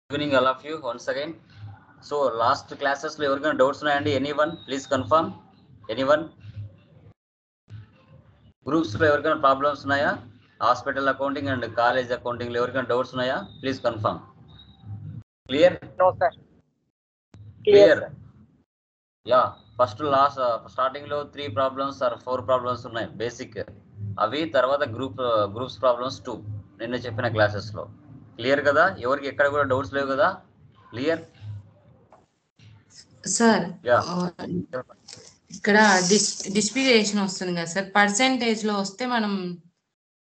Evening all of you once again. So last classes lo evarikana doubts unnayandi? Anyone please confirm? Anyone? Groups lo evarikana problems unnaya? Hospital accounting and college accounting lo evarikana doubts unnaya? Please confirm. Clear? No sir. Clear Sir. Yeah, first last starting lo 3 problems or 4 problems unnai basic. అవి తర్వాత groups problems 2 నిన్న చెప్పిన classes లో. Clear కదా? ఎవరికి ఎక్కడ కూడా doubts లేవు కదా? క్లియర్ సార్ యా ఇక్కడ డిస్ప్లికేషన్ వస్తుంది కదా సార్, పర్సెంటేజ్ లో వస్తే మనం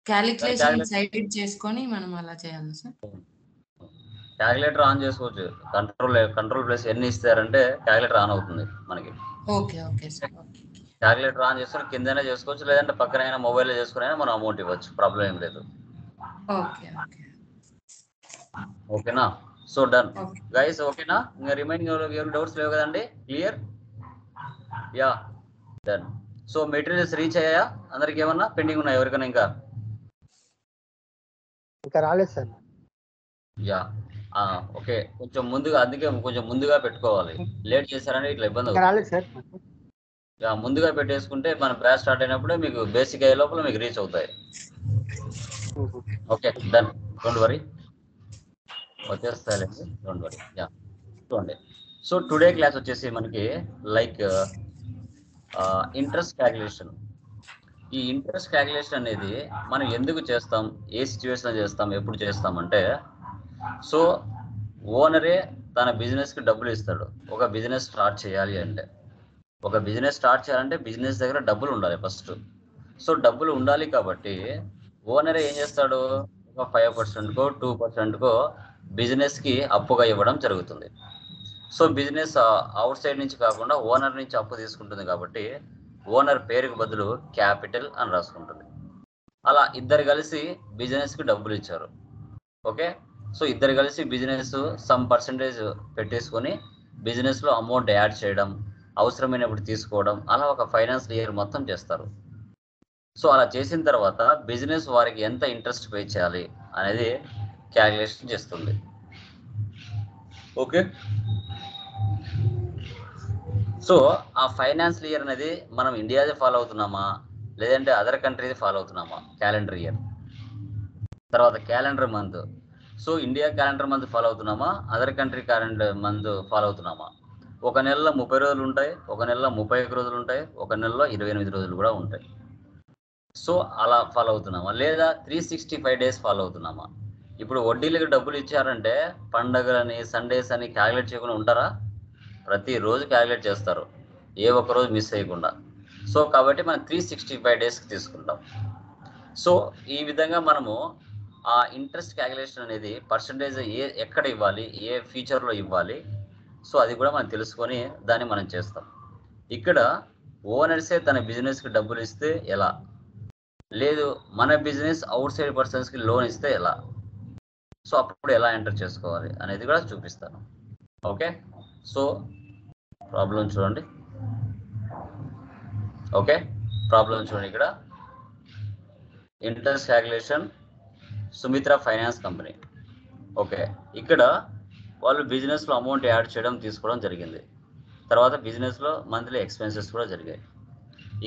క్యాలిక్యులేషన్ సైడ్ చేసుకొని మనం అలా చేయాలి సార్. క్యాలిక్యులేటర్ ఆన్ చేసుకోవచ్చు. కంట్రోల్ ప్లస్ ఎన్ని ఇస్తారంటే క్యాలిక్యులేటర్ ఆన్ అవుతుంది మనకి. Okay okay sir. Okay calculator on చేసుకొని కిందనే చేసుకోవచ్చు, లేదంటే పక్కనైనా మొబైల్లో చేసుకుని మనం అమౌంట్ ఇవ్వచ్చు. ప్రాబ్లం ఏం లేదు. ఓకే ఓకే ఓకేనా? So done guys. ఓకేనా? ఇంకా రిమైనింగ్ ఎవరికి డౌట్స్ లేవు కదండి? Clear? Yeah done. So materials reach అయ్యాయా అందరికి? ఏమన్నా పెండింగ్ ఉన్నాయా ఎవరికైనా? ఇంకా రాలేదు సార్. Yeah okay. కొంచెం ముందుగా, అందుకే కొంచెం ముందుగా పెట్టుకోవాలి. లేట్ చేశారంటే ఇట్లా ఇబ్బంది అవుతుంది. యా ముందుగా పెట్టేసుకుంటే మన బ్యాచ్ స్టార్ట్ అయినప్పుడే మీకు బేసిక్ అయ్యే లోపల మీకు రీచ్ అవుతాయి. Okay done. డోంట్ వరీ, వచ్చేస్తాయండి. Don't worry. యా చూడండి. సో టుడే క్లాస్ వచ్చేసి మనకి లైక్ ఇంట్రెస్ట్ క్యాలిక్యులేషన్. ఈ ఇంట్రెస్ట్ క్యాలిక్యులేషన్ అనేది మనం ఎందుకు చేస్తాం, ఏ సిచ్యువేషన్లో చేస్తాం, ఎప్పుడు చేస్తామంటే, సో ఓనరే తన బిజినెస్కి డబ్బులు ఇస్తాడు. ఒక బిజినెస్ స్టార్ట్ చేయాలి అంటే, బిజినెస్ దగ్గర డబ్బులు ఉండాలి ఫస్ట్. సో డబ్బులు ఉండాలి కాబట్టి ఓనరే ఏం చేస్తాడు, ఒక 5%కో 2%కో బిజినెస్కి అప్పుగా ఇవ్వడం జరుగుతుంది. సో బిజినెస్ అవుట్ సైడ్ నుంచి కాకుండా ఓనర్ నుంచి అప్పు తీసుకుంటుంది కాబట్టి ఓనర్ పేరుకు బదులు క్యాపిటల్ అని రాసుకుంటుంది. అలా ఇద్దరు కలిసి బిజినెస్కి డబ్బులు ఇచ్చారు. ఓకే. సో ఇద్దరు కలిసి బిజినెస్ సమ్ పర్సంటేజ్ పెట్టేసుకొని బిజినెస్లో అమౌంట్ యాడ్ చేయడం, అవసరమైనప్పుడు తీసుకోవడం, అలా ఒక ఫైనాన్స్ ఇయర్ మొత్తం చేస్తారు. సో అలా చేసిన తర్వాత బిజినెస్ వారికి ఎంత ఇంట్రెస్ట్ పే చేయాలి అనేది క్యాలిక్యులేషన్ చేస్తుంది. ఓకే. సో ఆ ఫైనాన్స్ ఇయర్ అనేది మనం ఇండియాదే ఫాలో అవుతున్నామా, లేదంటే అదర్ కంట్రీది ఫాలో అవుతున్నామా? క్యాలెండర్ ఇయర్ తర్వాత calendar month. So India calendar month follow అవుతున్నామా, other country calendar month follow అవుతున్నామా? ఒక నెలలో 30 రోజులు ఉంటాయి, ఒక నెలలో 31 రోజులు ఉంటాయి, ఒక నెలలో 28 రోజులు కూడా ఉంటాయి. సో అలా ఫాలో అవుతున్నామా, లేదా 365 డేస్ ఫాలో అవుతున్నామా? ఇప్పుడు వడ్డీలకు డబ్బులు ఇచ్చారంటే పండగలని, సండేస్ అని క్యాలిక్యులేట్ చేయకుండా ఉంటారా? ప్రతిరోజు క్యాలిక్యులేట్ చేస్తారు, ఏ ఒక్క రోజు మిస్ చేయకుండా. సో కాబట్టి మనం 365 డేస్కి తీసుకుంటాం. సో ఈ విధంగా మనము ఆ ఇంట్రెస్ట్ క్యాలిక్యులేషన్ అనేది పర్సంటేజ్ ఎక్కడ ఇవ్వాలి, ఏ ఫీచర్లో ఇవ్వాలి, సో అది కూడా మనం తెలుసుకొని దాన్ని మనం చేస్తాం. ఇక్కడ ఓనర్సే తన బిజినెస్కి డబ్బులు ఇస్తే ఎలా, లేదు మన బిజినెస్ అవుట్ సైడ్ పర్సన్స్కి లోన్ ఇస్తే ఎలా, సో అప్పుడు ఎలా ఎంటర్ చేసుకోవాలి అనేది కూడా చూపిస్తాను. ఓకే. సో ప్రాబ్లం చూడండి. ఓకే, ప్రాబ్లం చూడండి. ఇక్కడ interest calculation Sumitra finance company. Okay, ఇక్కడ వాళ్ళు బిజినెస్లో అమౌంట్ యాడ్ చేయడం, తీసుకోవడం జరిగింది. తర్వాత బిజినెస్లో మంత్లీ ఎక్స్పెన్సెస్ కూడా జరిగాయి.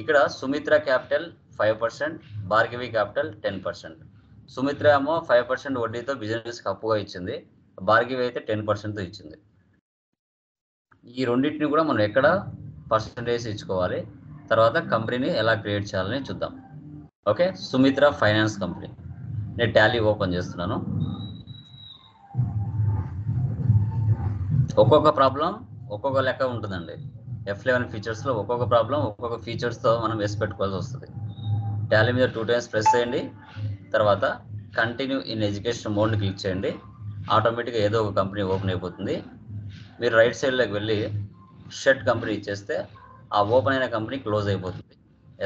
ఇక్కడ సుమిత్ర క్యాపిటల్ 5%, భార్గవి క్యాపిటల్ 10%. సుమిత్ర ఏమో 5% వడ్డీతో బిజినెస్కి అప్పుగా ఇచ్చింది, భార్గవి అయితే 10%తో ఇచ్చింది. ఈ రెండింటిని కూడా మనం ఎక్కడ పర్సంటేజ్ ఇచ్చుకోవాలి, తర్వాత కంపెనీని ఎలా క్రియేట్ చేయాలని చూద్దాం. Okay, Sumitra finance company. నేను టాలీ ఓపెన్ చేస్తున్నాను. ఒక్కొక్క ప్రాబ్లం ఒక్కొక్క లెక్క ఉంటుందండి. F11 ఫీచర్స్లో ఒక్కొక్క ప్రాబ్లం ఒక్కొక్క ఫీచర్స్తో మనం వేసి పెట్టుకోవాల్సి వస్తుంది. టాలీ మీద 2 టైమ్స్ ప్రెస్ చేయండి, తర్వాత కంటిన్యూ ఇన్ ఎడ్యుకేషన్ మోడ్ని క్లిక్ చేయండి. ఆటోమేటిక్గా ఏదో ఒక కంపెనీ ఓపెన్ అయిపోతుంది. మీరు రైట్ సైడ్లోకి వెళ్ళి షెడ్ కంపెనీ ఇచ్చేస్తే ఆ ఓపెన్ అయిన కంపెనీ క్లోజ్ అయిపోతుంది.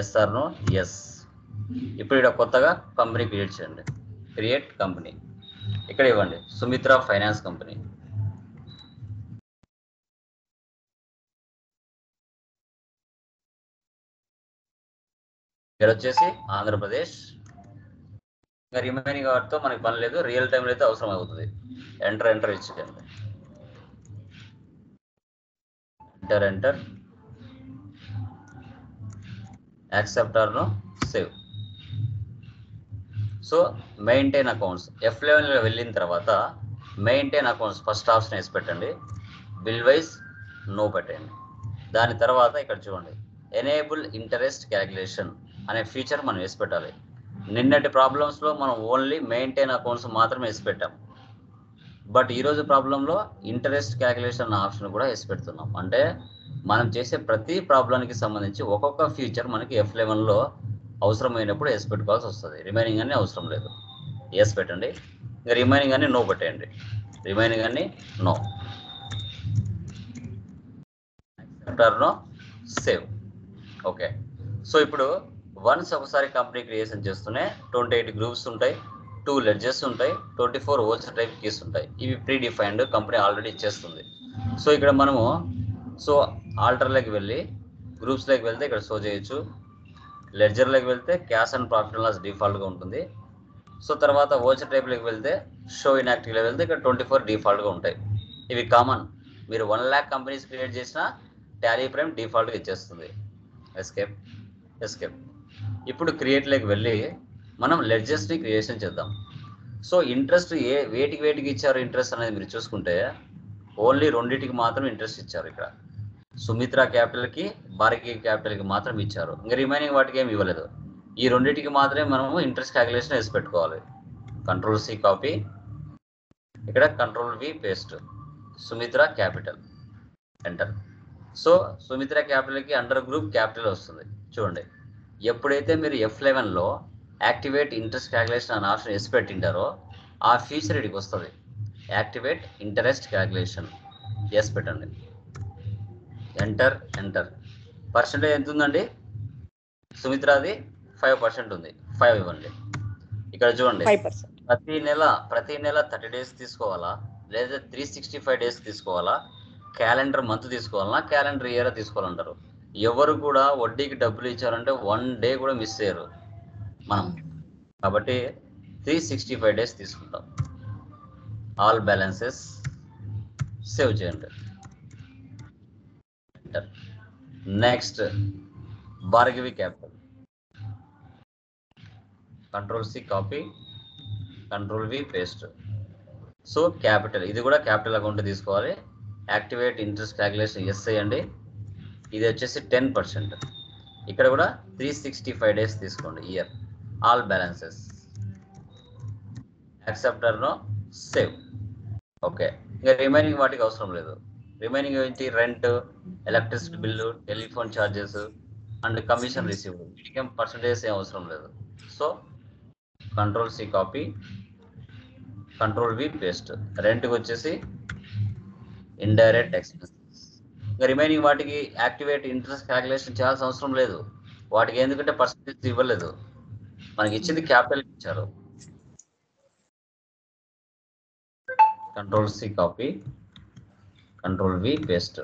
Yes or no? ఎస్. ఇప్పుడు ఇక్కడ కొత్తగా కంపెనీ క్రియేట్ చేయండి. క్రియేట్ కంపెనీ ఇక్కడ ఇవ్వండి, సుమిత్ర ఫైనాన్స్ కంపెనీ. ఇక్కడ వచ్చేసి ఆంధ్రప్రదేశ్. ఇంకా రిమైనింగ్ వాటితో మనకి పని లేదు, రియల్ టైంలో అయితే అవసరం అవుతుంది. ఎంటర్ ఇచ్చేయండి. Enter accept or no save. So maintain accounts F11లో వెళ్ళిన తర్వాత మెయింటైన్ అకౌంట్స్ ఫస్ట్ ఆప్షన్ వేసి పెట్టండి. బిల్ వైజ్ నో పెట్టండి. దాని తర్వాత ఇక్కడ చూడండి ఎనేబుల్ ఇంటరెస్ట్ క్యాలిక్యులేషన్ అనే ఫీచర్ మనం వేసి పెట్టాలి. నిన్నటి ప్రాబ్లమ్స్లో మనం ఓన్లీ మెయింటైన్ అకౌంట్స్ మాత్రమే వేసి పెట్టాం. బట్ ఈరోజు ప్రాబ్లంలో ఇంటరెస్ట్ క్యాలిక్యులేషన్ ఆప్షన్ కూడా వేసి పెడుతున్నాం. అంటే మనం చేసే ప్రతి ప్రాబ్లంకి సంబంధించి ఒక్కొక్క ఫీచర్ మనకి F11లో అవసరమైనప్పుడు వేసి పెట్టుకోవాల్సి వస్తుంది. రిమైనింగ్ అన్ని అవసరం లేదు. వేసి పెట్టండి. ఇంకా రిమైనింగ్ అన్ని నో పెట్టేయండి. రిమైనింగ్ అన్ని no. No save. Okay. So ఇప్పుడు వన్స్ ఒకసారి కంపెనీ క్రియేషన్ చేస్తూనే 28 గ్రూప్స్ ఉంటాయి, 2 లెడ్జెస్ ఉంటాయి, 24 ఓచర్ టైప్ కీస్ ఉంటాయి. ఇవి ప్రీ డిఫైన్డ్ కంపెనీ ఆల్రెడీ ఇచ్చేస్తుంది. సో ఇక్కడ మనము ఆల్టర్లోకి వెళ్ళి గ్రూప్స్లోకి వెళ్తే ఇక్కడ షో చేయొచ్చు. లెడ్జర్లోకి వెళ్తే cash and profit and loss డిఫాల్ట్గా ఉంటుంది. సో తర్వాత ఓచర్ టైప్లోకి వెళ్తే షో ఇన్యాక్టివ్లో వెళ్తే ఇక్కడ 24 డిఫాల్ట్గా ఉంటాయి. ఇవి కామన్. మీరు 1 lakh కంపెనీస్ క్రియేట్ చేసినా టాలీ ప్రైమ్ డిఫాల్ట్గా ఇచ్చేస్తుంది. ఎస్కేప్. ఇప్పుడు క్రియేట్లోకి వెళ్ళి మనం లెడ్జెస్ని క్రియేషన్ చేద్దాం. సో ఇంట్రెస్ట్ వేటికి ఇచ్చారు ఇంట్రెస్ట్ అనేది మీరు చూసుకుంటే ఓన్లీ రెండింటికి మాత్రం ఇంట్రెస్ట్ ఇచ్చారు. ఇక్కడ సుమిత్ర క్యాపిటల్కి, భారతీయ క్యాపిటల్కి మాత్రం ఇచ్చారు. ఇంకా రిమైనింగ్ వాటికి ఏమి ఇవ్వలేదు. ఈ రెండింటికి మాత్రమే మనము ఇంట్రెస్ట్ క్యాలిక్యులేషన్ వేసి పెట్టుకోవాలి. Ctrl+C కాపీ, ఇక్కడ Ctrl+V paste, Sumitra capital, enter. So Sumitra క్యాపిటల్కి అండర్ గ్రూప్ క్యాపిటల్ వస్తుంది. చూడండి, ఎప్పుడైతే మీరు F11లో యాక్టివేట్ ఇంట్రెస్ట్ క్యాలిక్యులేషన్ అనే ఆప్షన్ వేసి పెట్టింటారో ఆ ఫీచర్ ఇడికి వస్తుంది. యాక్టివేట్ ఇంట్రెస్ట్ క్యాలిక్యులేషన్ వేసి పెట్టండి. ఎంటర్. పర్సెంటేజ్ ఎంత ఉందండి? సుమిత్రాది 5% ఉంది. 5 ఇవ్వండి. ఇక్కడ చూడండి, ప్రతి నెల 30 డేస్ తీసుకోవాలా, లేదా 365 డేస్ తీసుకోవాలా, క్యాలెండర్ మంత్ తీసుకోవాలన్నా, క్యాలెండర్ ఇయర్ తీసుకోవాలంటారు. ఎవరు కూడా వడ్డీకి డబ్బులు ఇచ్చారంటే 1 డే కూడా మిస్ అయ్యారు మనం. కాబట్టి 365 డేస్ తీసుకుంటాం. ఆల్ బ్యాలెన్సెస్ సేవ్ చేయండి. Next Bhargavi capital, Ctrl+C copy, Ctrl+V paste. So capital, ఇది కూడా క్యాపిటల్ అకౌంట్ తీసుకోవాలి. యాక్టివేట్ ఇంట్రెస్ట్ క్యాలిక్యులేషన్ ఎస్ అయ్యండి. ఇది వచ్చేసి 10%. ఇక్కడ కూడా 365 డేస్ తీసుకోండి ఇయర్. ఆల్ బ్యాలెన్సెస్ యాక్సెప్టర్ నో సేవ్. ఓకే. ఇంకా రిమైనింగ్ వాటికి అవసరం లేదు. రిమైనింగ్ ఏంటి? Rent, electricity bill, telephone charges and commission received. వీటికి ఏం పర్సంటేజ్ ఏం అవసరం లేదు. So Ctrl+C copy, Ctrl+V paste. రెంట్కి వచ్చేసి ఇండైరెక్ట్ ఎక్స్పెన్సెస్. ఇంకా రిమైనింగ్ వాటికి యాక్టివేట్ ఇంట్రెస్ట్ క్యాలిక్యులేషన్ చేయాల్సిన అవసరం లేదు. వాటికి ఎందుకంటే పర్సంటేజ్ ఇవ్వలేదు, మనకి ఇచ్చింది క్యాపిటల్ ఇచ్చారు. Ctrl+C copy, Ctrl+V paste.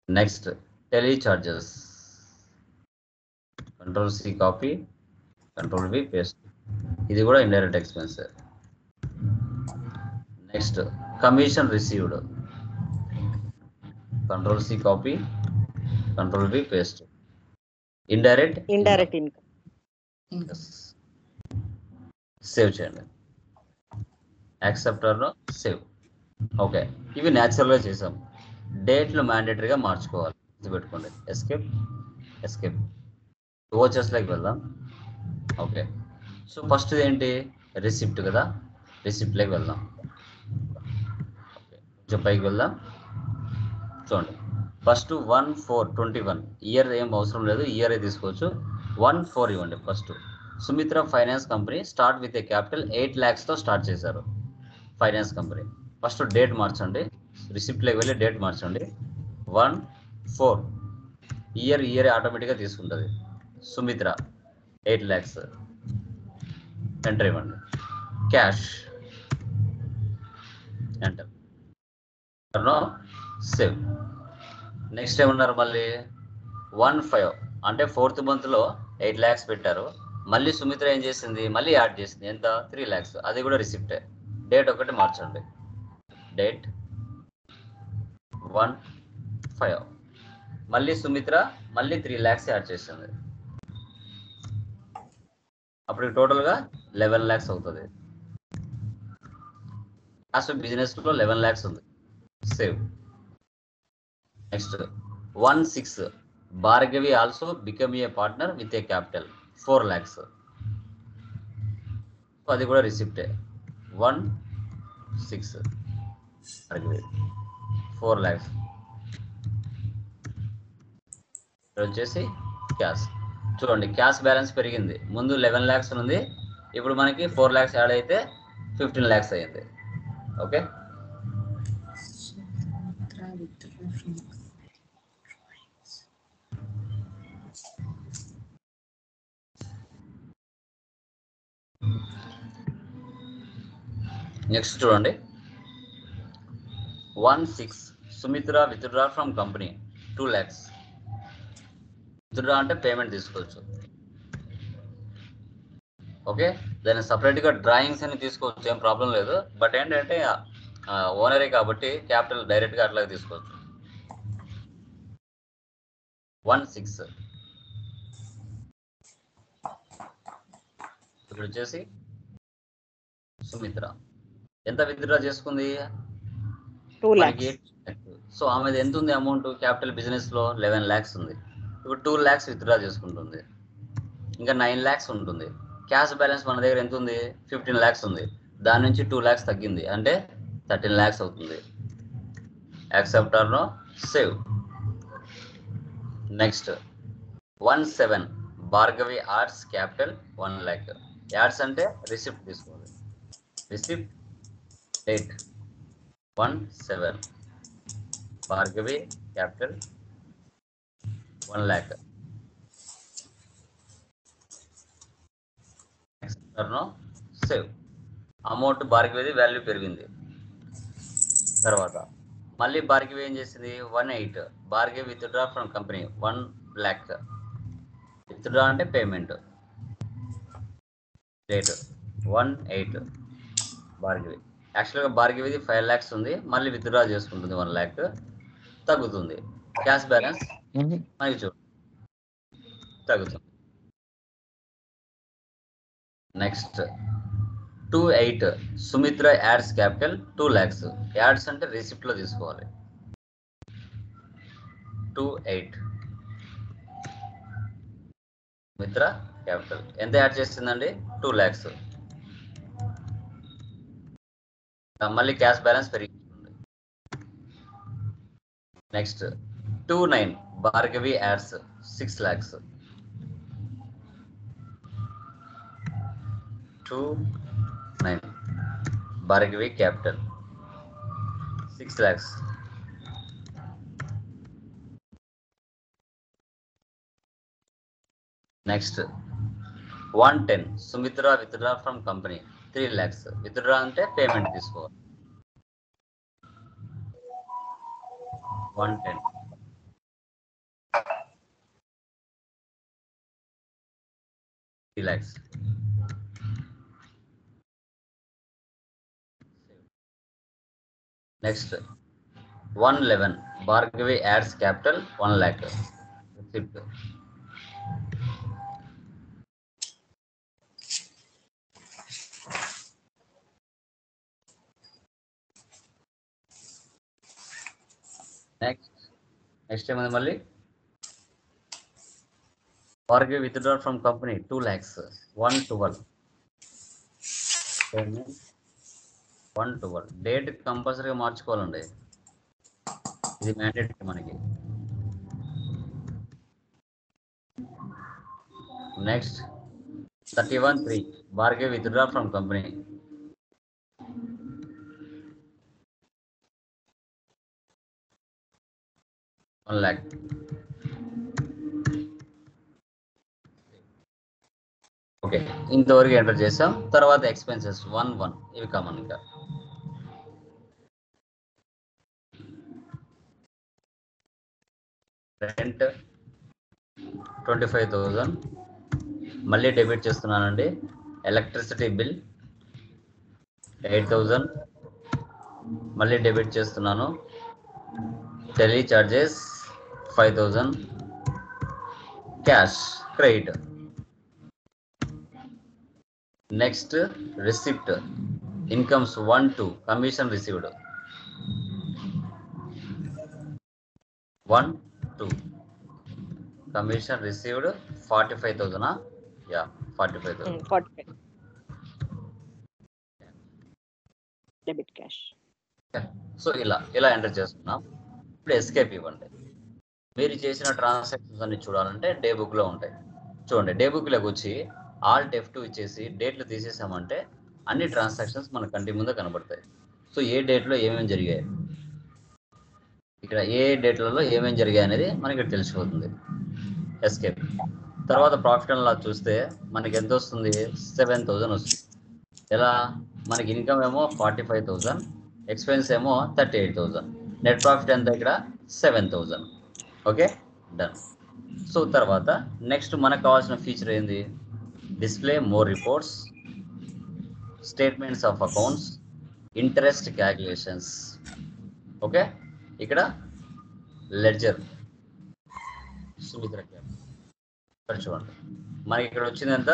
Next tele charges, Ctrl+C copy, Ctrl+V paste. ఇది కూడా indirect expense. Next commission received, Ctrl+C copy, Ctrl+V paste. Indirect income. Save చేయండి. యాక్సెప్టర్లో సేవ్. ఓకే, ఇవి న్యాచురల్గా చేసాం. డేట్లు మ్యాండేటరీగా మార్చుకోవాలి. ఇది పెట్టుకోండి. ఎస్కేప్. ఓచర్స్లోకి వెళ్దాం. ఓకే. సో ఫస్ట్ ఏంటి? రిసిప్ట్ కదా, రిసిప్ట్లోకి వెళ్దాం. ఓకే, కొంచెం పైకి వెళ్దాం. చూడండి, ఫస్ట్ 1/4/21 ఇయర్ ఏం అవసరం లేదు, ఇయర్ తీసుకోవచ్చు. 1/4 ఇవ్వండి. First Sumitra finance company start with a capital 8 lakhsతో స్టార్ట్ చేశారు ఫైనాన్స్ కంపెనీ. ఫస్ట్ డేట్ మార్చండి. రిసిప్ట్లోకి వెళ్ళి డేట్ మార్చండి. 1/4 ఇయర్ ఆటోమేటిక్గా తీసుకుంటుంది. సుమిత్ర 8 lakhs. ఎంటర్ ఇవ్వండి. Cash, enter. సేవ్. నెక్స్ట్ ఏమన్నారు మళ్ళీ? 1/5 అంటే 4th monthలో 8 lakhs పెట్టారు. మళ్ళీ సుమిత్ర ఏం చేసింది, మళ్ళీ యాడ్ చేసింది ఎంత 3 lakhs, అది కూడా రిసిప్టే. డేట్ ఒకటి మార్చండి, డేట్ 1/5. మళ్ళీ సుమిత్ర మళ్ళీ 3 lakhs యాడ్ చేసింది, అప్పుడు టోటల్గా 11 lakhs అవుతుంది. లాస్ట్ బిజినెస్ లో 11 lakhs ఉంది, save. Next 1/6 Bhargavi also become a partner with a capital 4 lakhs, అది కూడా రిసిప్టే. 1/6 భార్గవి 4 lakhs. వచ్చేసి క్యాష్. చూడండి క్యాష్ బ్యాలెన్స్ పెరిగింది, ముందు 11 lakhs ఉంది, ఇప్పుడు మనకి 4 lakhs యాడ్ అయితే 15 lakhs అయింది. ఓకే, నెక్స్ట్ చూడండి 1/6 Sumitra withdraw from company 2 lakhs. Withdraw అంటే పేమెంట్ తీసుకోవచ్చు. ఓకే, దాన్ని సపరేట్గా డ్రాయింగ్స్ అని తీసుకోవచ్చు, ఏం ప్రాబ్లం లేదు. బట్ ఏంటంటే ఓనరే కాబట్టి క్యాపిటల్ డైరెక్ట్గా అట్లాగే తీసుకోవచ్చు. 1/6 ఇప్పుడు వచ్చేసి సుమిత్ర ఎంత విత్డ్రా చేసుకుంది, 2 lakhs. సో ఆమెది ఎంత ఉంది అమౌంట్ క్యాపిటల్ బిజినెస్ లో 11 lakhs ఉంది. ఇప్పుడు 2 lakhs విత్డ్రా చేసుకుంటుంది, ఇంకా 9 lakhs ఉంటుంది. క్యాష్ బ్యాలెన్స్ మన దగ్గర ఎంత ఉంది, 15 lakhs ఉంది. దాని నుంచి 2 lakhs తగ్గింది అంటే 13 lakhs అవుతుంది. Accept or no, save. Next 1/7 Bhargavi arts capital 1 lakh. Adds అంటే రిసిప్ట్ తీసుకోవాలి, receipt date 1/7 Bhargavi capital 1 lakh. Save. Amount భార్గవిది వాల్యూ పెరిగింది. తర్వాత మళ్ళీ భార్గవి ఏం చేసింది, 1/8 Bhargavi withdraw from company 1 lakh. Withdraw అంటే పేమెంట్, డేట్ 1/8 భార్గవి. యాక్చువల్గా భార్గవిది 5 lakhs ఉంది, మళ్ళీ విత్డ్రా చేసుకుంటుంది 1 lakh, తగ్గుతుంది. క్యాష్ బ్యాలెన్స్ మనకి చూడు తగ్గుతుంది. Next 2/8 Sumitra ads capital 2 lakhs. Ads అంటే రిసిప్ట్ లో తీసుకోవాలి. 2/8 సుమిత్ర క్యాపిటల్ ఎంత యాడ్ చేస్తుందండి, 2 lakhs. మళ్ళీ క్యాష్ బ్యాలెన్స్ పెరిగిస్తుంది. Next 2/9 Bhargavi adds 6 lakhs. 2/9 Bhargavi capital 6 lakhs. Next 1/10 Sumitra withdraw from company 3 lakhs. Withdraw అంటే పేమెంట్ తీసుకోవాలి. 1/10 3 lakhs. Next 1/11 Bhargavi adds capital 1 lakh. Receipt. Next ఏమైంది, మళ్ళీ Bhargavi withdraw from company 2 lakhs. 1/12 1/12 date కంపల్సరీగా మార్చుకోవాలండి, ఇది మ్యాండేటరీ మనకి. Next 31/3 Bhargavi withdraw from company 1 lakh. Okay, ఇంతవరకు enter చేసాం. తర్వాత ఎక్స్పెన్సెస్ 1/1 ఇవి కామన్. ఇంకా రెంట్ 25,000, మళ్ళీ డెబిట్ చేస్తున్నానండి. ఎలక్ట్రిసిటీ బిల్ 8,000 మళ్ళీ డెబిట్ చేస్తున్నాను. Tele charges 5,000 cash credit. Next receipt incomes 1 2 commission received 1 2 commission received 45,000 yeah 45,000 45 debit cash. So ఇలా ఎంటర్ చేస్తున్నాం. ఇప్పుడు ఎస్కేప్ ఇవ్వండి. మీరు చేసిన ట్రాన్సాక్షన్స్ అన్ని చూడాలంటే డే బుక్ లో ఉంటాయి. చూడండి, డే బుక్ లోకి వచ్చి ఆల్ట్ F2 ఇచ్చేసి డేట్లు తీసేసామంటే అన్ని ట్రాన్సాక్షన్స్ మన కంటి ముందు కనబడతాయి. సో ఏ డేట్లో ఏమేమి జరిగాయి, ఇక్కడ ఏ డేట్లలో ఏమేమి జరిగాయి అనేది మనకి తెలిసిపోతుంది. ఎస్కేప్ తర్వాత ప్రాఫిట్ అండ్ లాస్ చూస్తే మనకి ఎంత వస్తుంది? 7,000 వస్తుంది. ఎలా? మనకి ఇన్కమ్ ఏమో 45,000, ఎక్స్పెన్స్ ఏమో 38,000, నెట్ ప్రాఫిట్ ఎంత ఇక్కడ 7,000. Okay, done. సో తర్వాత నెక్స్ట్ మనకు కావాల్సిన ఫీచర్ ఏంది? Display more reports, statements of accounts, interest calculations. Okay, ఇక్కడ లెడ్జర్ సుమిత్ర ఇక్కడ చూడండి, మనకి ఇక్కడ వచ్చింది ఎంత?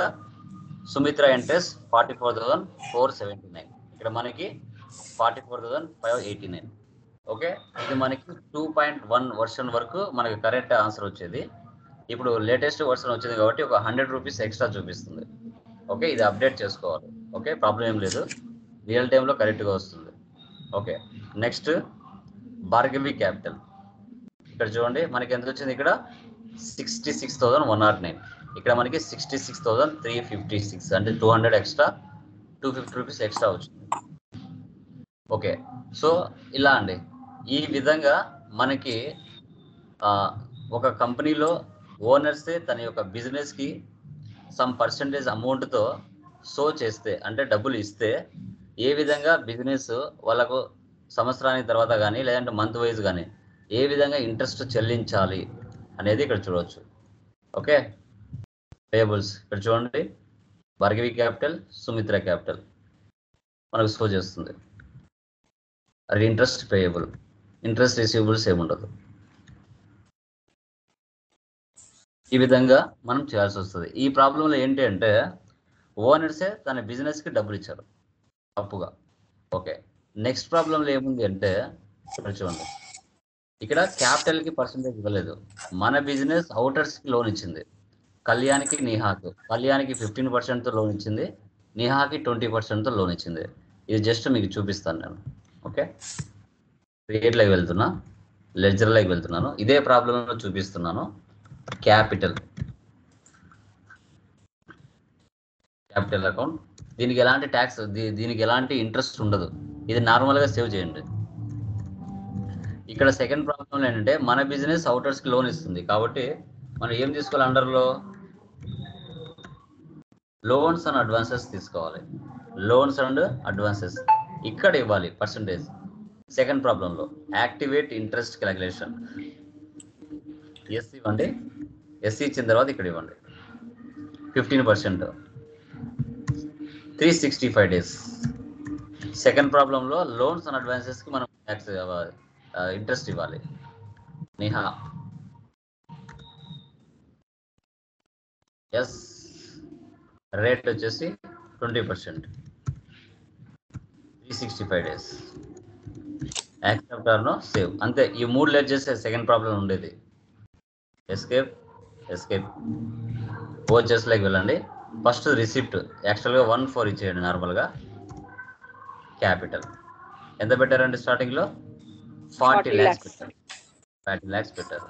సుమిత్ర ఇంట్రెస్ట్ 44,479, ఇక్కడ మనకి 44,589. ఓకే, ఇది మనకి 2.1 వర్షన్ వరకు మనకి కరెక్ట్ ఆన్సర్ వచ్చేది. ఇప్పుడు లేటెస్ట్ వర్షన్ వచ్చింది కాబట్టి ఒక 100 రూపీస్ ఎక్స్ట్రా చూపిస్తుంది. ఓకే, ఇది అప్డేట్ చేసుకోవాలి. ఓకే, ప్రాబ్లం ఏం లేదు, రియల్ టైంలో కరెక్ట్గా వస్తుంది. Okay, next Bhargavi capital. ఇక్కడ చూడండి మనకి ఎంత వచ్చింది? ఇక్కడ 66,109, ఇక్కడ మనకి 66,356, అంటే 200 ఎక్స్ట్రా, 250 రూపీస్ ఎక్స్ట్రా వచ్చింది. ఓకే, సో ఇలా అండి. ఈ విధంగా మనకి ఒక కంపెనీలో ఓనర్సే తన యొక్క బిజినెస్కి సమ్ పర్సంటేజ్ అమౌంట్తో షో చేస్తే, అంటే డబ్బులు ఇస్తే ఏ విధంగా బిజినెస్ వాళ్ళకు సంవత్సరానికి తర్వాత కానీ లేదంటే మంత్ వైజ్ కానీ ఏ విధంగా ఇంట్రెస్ట్ చెల్లించాలి అనేది ఇక్కడ చూడవచ్చు. ఓకే, పేయబుల్స్ ఇక్కడ చూడండి, భార్గవి క్యాపిటల్, సుమిత్ర క్యాపిటల్ మనకు షో చేస్తుంది. అది ఇంట్రెస్ట్ పేయబుల్, ఇంట్రెస్ట్ రిసీవబుల్స్ ఏముండదు. ఈ విధంగా మనం చేయాల్సి వస్తుంది. ఈ ప్రాబ్లంలో ఏంటి అంటే ఓనర్సే తన బిజినెస్కి డబ్బులు ఇచ్చారు అప్పుగా. ఓకే, నెక్స్ట్ ప్రాబ్లంలో ఏముంది అంటే ఇక్కడ చూడండి, ఇక్కడ క్యాపిటల్కి పర్సంటేజ్ ఇవ్వలేదు. మన బిజినెస్ అవుటర్స్కి లోన్ ఇచ్చింది. కళ్యాణ్కి, నిహాకు. కళ్యాణ్కి 15%తో లోన్ ఇచ్చింది, నిహాకి 20%తో లోన్ ఇచ్చింది. ఇది జస్ట్ మీకు చూపిస్తాను నేను. ఓకే, క్రియేట్లోకి వెళ్తున్నా, లెడ్జర్లోకి వెళ్తున్నాను, ఇదే ప్రాబ్లంలో చూపిస్తున్నాను. క్యాపిటల్ అకౌంట్, దీనికి ఎలాంటి ట్యాక్స్, దీనికి ఎలాంటి ఇంట్రెస్ట్ ఉండదు. ఇది నార్మల్గా సేవ్ చేయండి. ఇక్కడ సెకండ్ ప్రాబ్లం ఏంటంటే మన బిజినెస్ అవుటర్స్కి లోన్ ఇస్తుంది కాబట్టి మనం ఏం తీసుకోవాలి? అండర్లో లోన్స్ అండ్ అడ్వాన్సెస్ తీసుకోవాలి. లోన్స్ అండ్ అడ్వాన్సెస్ ఇక్కడ ఇవ్వాలి పర్సంటేజ్. సెకండ్ ప్రాబ్లంలో యాక్టివేట్ ఇంట్రెస్ట్ క్యాలిక్యులేషన్, ఎస్ ఇవ్వండి. ఎస్ ఇచ్చిన తర్వాత ఇక్కడ ఇవ్వండి 15%, 365 days. సెకండ్ ప్రాబ్లంలో లోన్స్ అండ్ అడ్వాన్సెస్కి మనం ట్యాక్స్ ఇంట్రెస్ట్ ఇవ్వాలి. నిహా ఎస్, రేట్ వచ్చేసి 20%, 365 days. Accept or no save, అంతే. ఈ మూడు లెట్ చేస్తే సెకండ్ ప్రాబ్లం ఉండేది. ఎస్కేప్, ఎస్కేప్, ఓచెస్లోకి వెళ్ళండి. ఫస్ట్ రిసిప్ట్ యాక్చువల్గా 1,4 ఇచ్చేయండి నార్మల్గా. క్యాపిటల్ ఎంత పెట్టారండి? స్టార్టింగ్లో 40 lakhs పెట్టారు. 40 lakhs పెట్టారు.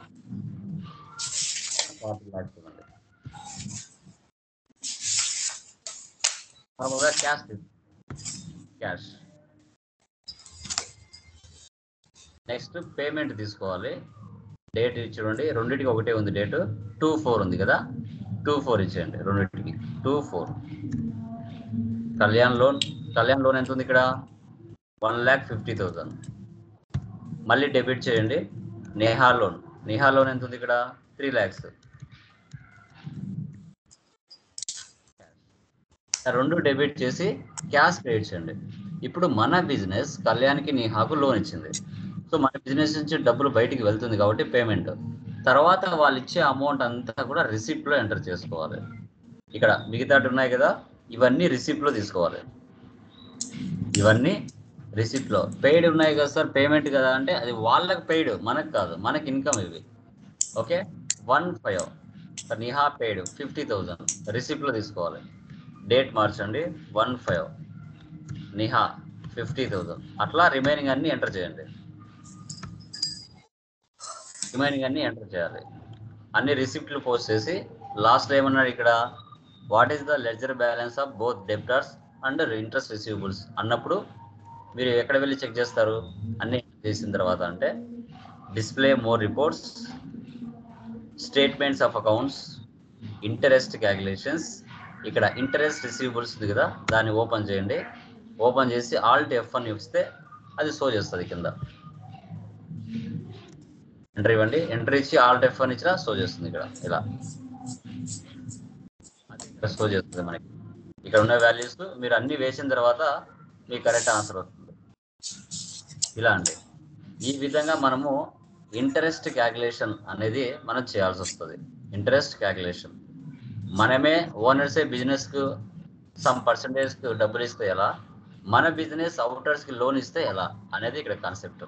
40 lakhs ఇవ్వండి. నార్మల్గా క్యాష్. నెక్స్ట్ పేమెంట్ తీసుకోవాలి. డేట్ చూడండి, రెండింటికి ఒకటే ఉంది డేట్. 2/4 ఉంది కదా, 2/4 ఇచ్చేయండి రెండింటికి. 2/4. కళ్యాణ్ లోన్ ఎంత ఉంది ఇక్కడ? 1,50,000. మళ్ళీ డెబిట్ చేయండి. నేహా లోన్ ఎంత ఉంది ఇక్కడ? 3 lakhs. రెండు డెబిట్ చేసి క్యాష్ క్రెడిట్ చేయండి. ఇప్పుడు మన బిజినెస్ కళ్యాణ్కి నేహాకు లోన్ ఇచ్చింది. సో మన బిజినెస్ నుంచి డబ్బులు బయటికి వెళ్తుంది కాబట్టి పేమెంట్ తర్వాత వాళ్ళు ఇచ్చే అమౌంట్ అంతా కూడా రిసిప్ట్లో ఎంటర్ చేసుకోవాలి. ఇక్కడ మిగతాటి ఉన్నాయి కదా, ఇవన్నీ రిసిప్ట్లో తీసుకోవాలి. ఇవన్నీ రిసిప్ట్లో పెయిడ్ ఉన్నాయి కదా సార్, పేమెంట్ కదా అంటే అది వాళ్ళకి పెయిడ్, మనకు కాదు, మనకి ఇన్కమ్ ఇవి. ఓకే, 1,500 నిహా పెయిడ్ 50,000 రిసిప్ట్లో తీసుకోవాలి. డేట్ మార్చండి, 1,500 నిహా 50,000. అట్లా రిమైనింగ్ అన్ని ఎంటర్ చేయండి. రిమైనింగ్ అన్ని ఎంటర్ చేయాలి. అన్ని రిసిప్ట్లు పోస్ట్ చేసి లాస్ట్లో ఏమన్నాడు ఇక్కడ, what is the ledger balance of both debtors and interest receivables అన్నప్పుడు మీరు ఎక్కడ వెళ్ళి చెక్ చేస్తారు? అన్ని చేసిన తర్వాత అంటే display more reports, statements of accounts, interest calculations. ఇక్కడ ఇంటరెస్ట్ రిసీవబుల్స్ ఉంది కదా, దాన్ని ఓపెన్ చేయండి. ఓపెన్ చేసి ఆల్ట్ F1 ఇస్తే అది షో చేస్తుంది కింద. ఎంట్రీ ఇవ్వండి, ఎంట్రీ ఇచ్చి ఆల్ట్ F1 ఇచ్చినా షో చేస్తుంది. ఇక్కడ ఇలా ఇక్కడ షో చేస్తుంది మనకి. ఇక్కడ ఉన్న వాల్యూస్ మీరు అన్ని వేసిన తర్వాత మీకు కరెక్ట్ ఆన్సర్ వస్తుంది. ఇలా అండి, ఈ విధంగా మనము ఇంటరెస్ట్ క్యాలిక్యులేషన్ అనేది మనం చేయాల్సి వస్తుంది. ఇంటరెస్ట్ క్యాలిక్యులేషన్ మనమే ఓనర్సే బిజినెస్కు సమ్ పర్సంటేజ్కి డబ్బులు ఇస్తే ఎలా, మన బిజినెస్ అవుటర్స్కి లోన్ ఇస్తే ఎలా అనేది ఇక్కడ కాన్సెప్ట్.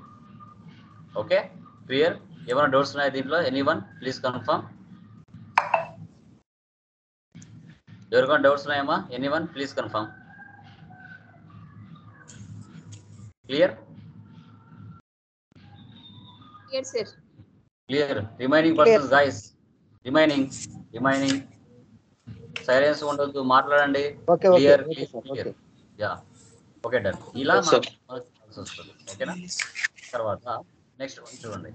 Okay, clear? ఏమైనా డౌట్స్ ఉన్నాయి దీంట్లో? Anyone please confirm. ఎవరికైనా డౌట్స్ ఉన్నాయమ్మా? Anyone please confirm. Clear? Yes, sir. Clear. Remaining persons guys, remaining silence ఉండొద్దు, మాట్లాడండి. Clear clear. Yeah, okay done. ఇలా మనకు వస్తుంది. ఓకేనా? తర్వాత నెక్స్ట్ చూడండి.